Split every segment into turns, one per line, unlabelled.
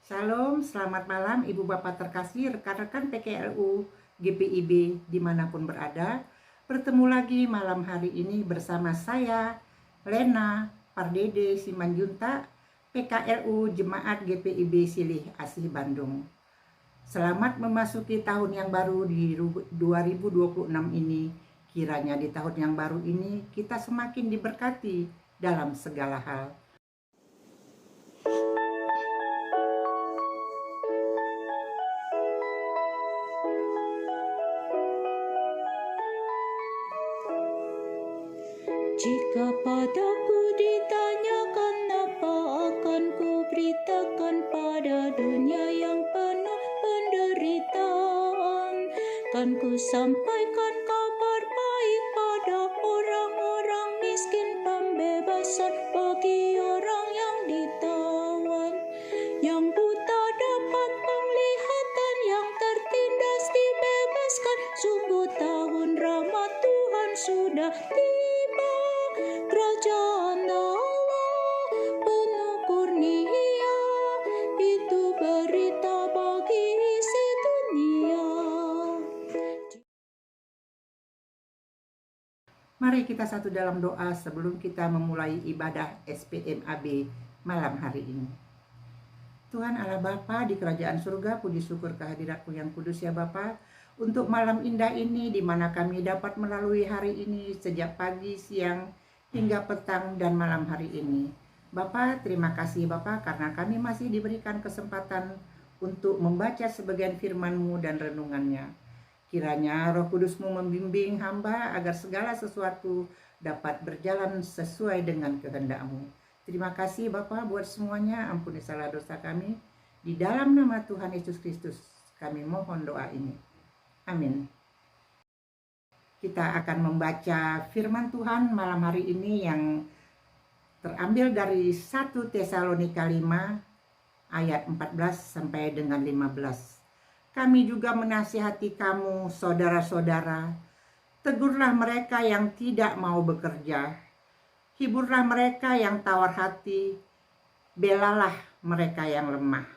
Shalom, selamat malam Ibu Bapak terkasih, rekan-rekan PKLU GPIB dimanapun berada. Bertemu lagi malam hari ini bersama saya, Lena Pardede Simanjuntak, PKLU Jemaat GPIB Silih Asih Bandung. Selamat memasuki tahun yang baru di 2026 ini. Kiranya di tahun yang baru ini kita semakin diberkati dalam segala hal.
Jika padaku ditanyakan apa akan ku beritakan pada dunia yang penuh penderitaan, kan ku sampaikan kabar baik pada orang-orang miskin, pembebasan bagi orang yang ditawan, yang buta dapat penglihatan, yang tertindas dibebaskan. Sungguh tahun rahmat Tuhan sudah tiba. Kerajaan Allah penuh kurnia, itu berita bagi sedunia.
Mari kita satu dalam doa sebelum kita memulai ibadah SPMAB malam hari ini. Tuhan Allah Bapa di kerajaan surga, puji syukur kehadirat-Mu yang kudus ya Bapa, untuk malam indah ini di mana kami dapat melalui hari ini sejak pagi, siang, hingga petang dan malam hari ini. Bapa, terima kasih Bapa karena kami masih diberikan kesempatan untuk membaca sebagian firman-Mu dan renungannya. Kiranya Roh Kudus-Mu membimbing hamba agar segala sesuatu dapat berjalan sesuai dengan kehendak-Mu. Terima kasih Bapa buat semuanya, ampuni salah dosa kami. Di dalam nama Tuhan Yesus Kristus kami mohon doa ini. Amin. Kita akan membaca firman Tuhan malam hari ini yang terambil dari 1 Tesalonika 5 ayat 14 sampai dengan 15. Kami juga menasihati kamu, saudara-saudara, tegurlah mereka yang tidak mau bekerja, hiburlah mereka yang tawar hati, belalah mereka yang lemah.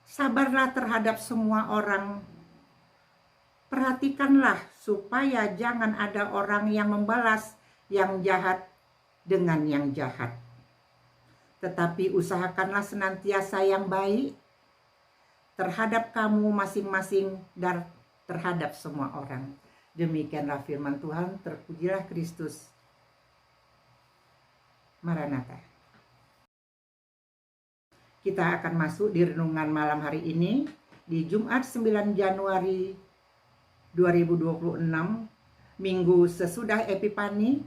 Sabarlah terhadap semua orang, perhatikanlah supaya jangan ada orang yang membalas yang jahat dengan yang jahat. Tetapi usahakanlah senantiasa yang baik terhadap kamu masing-masing dan terhadap semua orang. Demikianlah firman Tuhan, terpujilah Kristus. Maranatha. Kita akan masuk di renungan malam hari ini di Jumat 9 Januari 2026, minggu sesudah Epifani.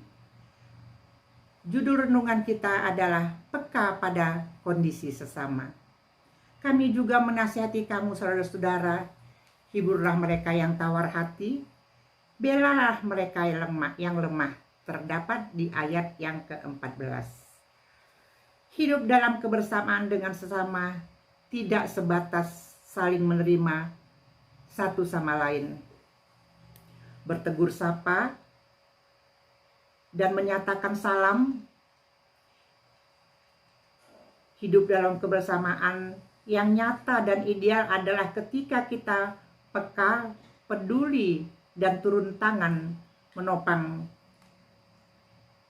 Judul renungan kita adalah peka pada kondisi sesama. Kami juga menasihati kamu saudara-saudara, hiburlah mereka yang tawar hati, belalah mereka yang lemah, terdapat di ayat yang ke-14. Hidup dalam kebersamaan dengan sesama tidak sebatas saling menerima satu sama lain, bertegur sapa dan menyatakan salam. Hidup dalam kebersamaan yang nyata dan ideal adalah ketika kita peka, peduli, dan turun tangan menopang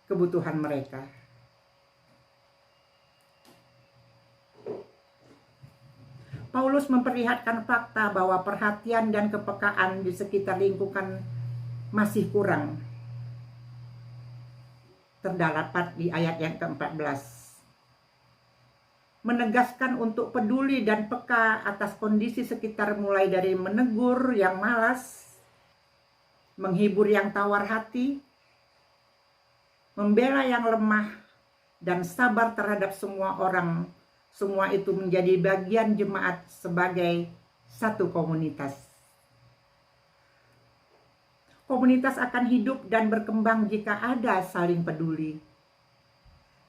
kebutuhan mereka. Paulus memperlihatkan fakta bahwa perhatian dan kepekaan di sekitar lingkungan masih kurang. Terdapat di ayat yang ke-14. Menegaskan untuk peduli dan peka atas kondisi sekitar, mulai dari menegur yang malas, menghibur yang tawar hati, membela yang lemah, dan sabar terhadap semua orang. Semua itu menjadi bagian jemaat sebagai satu komunitas. Komunitas akan hidup dan berkembang jika ada saling peduli.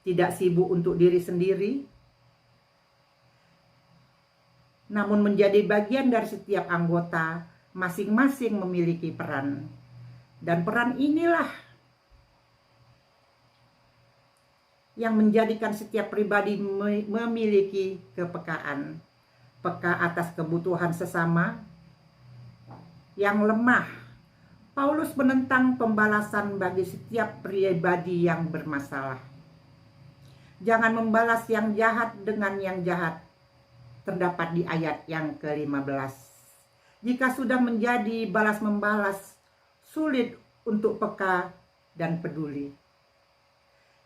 Tidak sibuk untuk diri sendiri, namun menjadi bagian dari setiap anggota, masing-masing memiliki peran. Dan peran inilah yang menjadikan setiap pribadi memiliki kepekaan. peka atas kebutuhan sesama yang lemah. Paulus menentang pembalasan bagi setiap pribadi yang bermasalah. Jangan membalas yang jahat dengan yang jahat, terdapat di ayat yang ke-15. Jika sudah menjadi balas-membalas, sulit untuk peka dan peduli.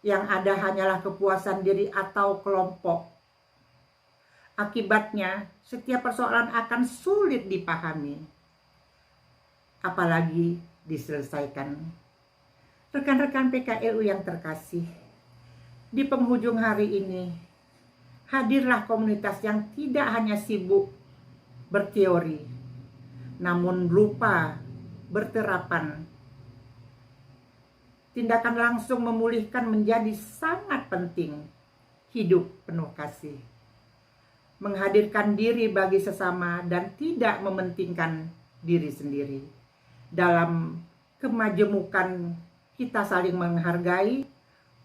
Yang ada hanyalah kepuasan diri atau kelompok. Akibatnya, setiap persoalan akan sulit dipahami, apalagi diselesaikan. Rekan-rekan PKLU yang terkasih, di penghujung hari ini, hadirlah komunitas yang tidak hanya sibuk berteori, namun lupa berterapan. Tindakan langsung memulihkan menjadi sangat penting. Hidup penuh kasih, menghadirkan diri bagi sesama dan tidak mementingkan diri sendiri. Dalam kemajemukan kita saling menghargai.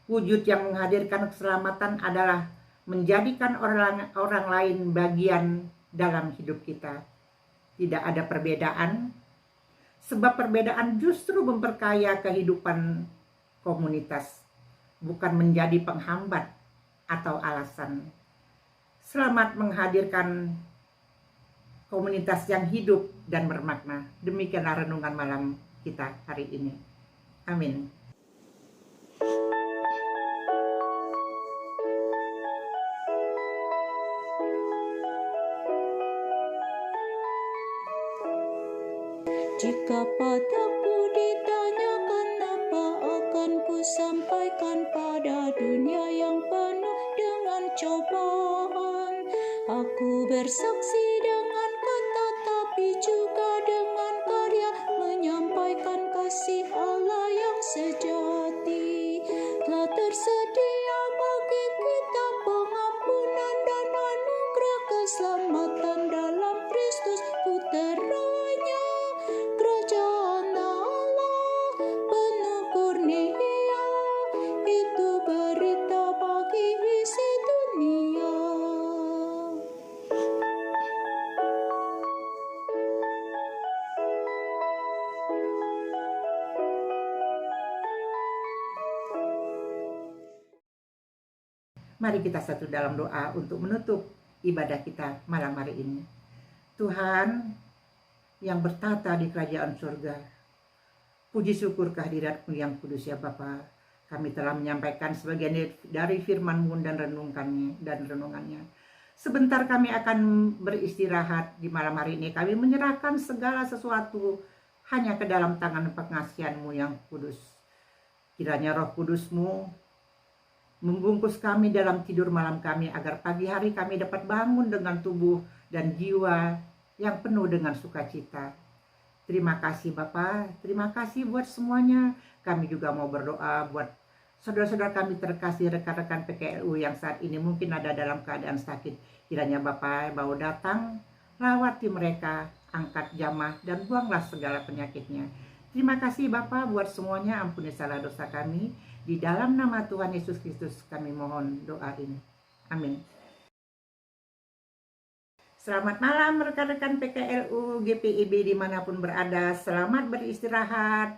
Wujud yang menghadirkan keselamatan adalah menjadikan orang lain bagian dalam hidup kita. Tidak ada perbedaan, sebab perbedaan justru memperkaya kehidupan komunitas, bukan menjadi penghambat atau alasan. Selamat menghadirkan komunitas yang hidup dan bermakna. Demikianlah renungan malam kita hari ini. Amin.
Jika padaku ditanyakan apa akan ku sampaikan pada dunia yang penuh dengan cobaan. Aku bersaksi dengan kata tapi juga dengan karya menyampaikan kasih Allah yang sejati. Telah tersedia bagi kita pengampunan dan anugerah keselamatan dalam Kristus Putranya. Kerajaan Allah penuh kurnia, itu berita bagi isi dunia.
Mari kita satu dalam doa untuk menutup ibadah kita malam hari ini. Tuhan yang bertata di kerajaan surga, puji syukur kehadirat-Mu yang kudus ya Bapa. Kami telah menyampaikan sebagian dari firman-Mu dan renungannya. Sebentar kami akan beristirahat di malam hari ini. Kami menyerahkan segala sesuatu hanya ke dalam tangan pengasihan-Mu yang kudus. Kiranya Roh Kudus-Mu membungkus kami dalam tidur malam kami, agar pagi hari kami dapat bangun dengan tubuh dan jiwa yang penuh dengan sukacita. Terima kasih Bapak, terima kasih buat semuanya. Kami juga mau berdoa buat saudara-saudara kami terkasih, rekan-rekan PKLU yang saat ini mungkin ada dalam keadaan sakit. Kiranya Bapak mau datang, lawati mereka, angkat jamah dan buanglah segala penyakitnya. Terima kasih Bapak buat semuanya, ampuni salah dosa kami. Di dalam nama Tuhan Yesus Kristus kami mohon doa ini. Amin. Selamat malam rekan-rekan PKLU GPIB dimanapun berada. Selamat beristirahat.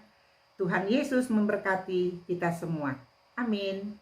Tuhan Yesus memberkati kita semua. Amin.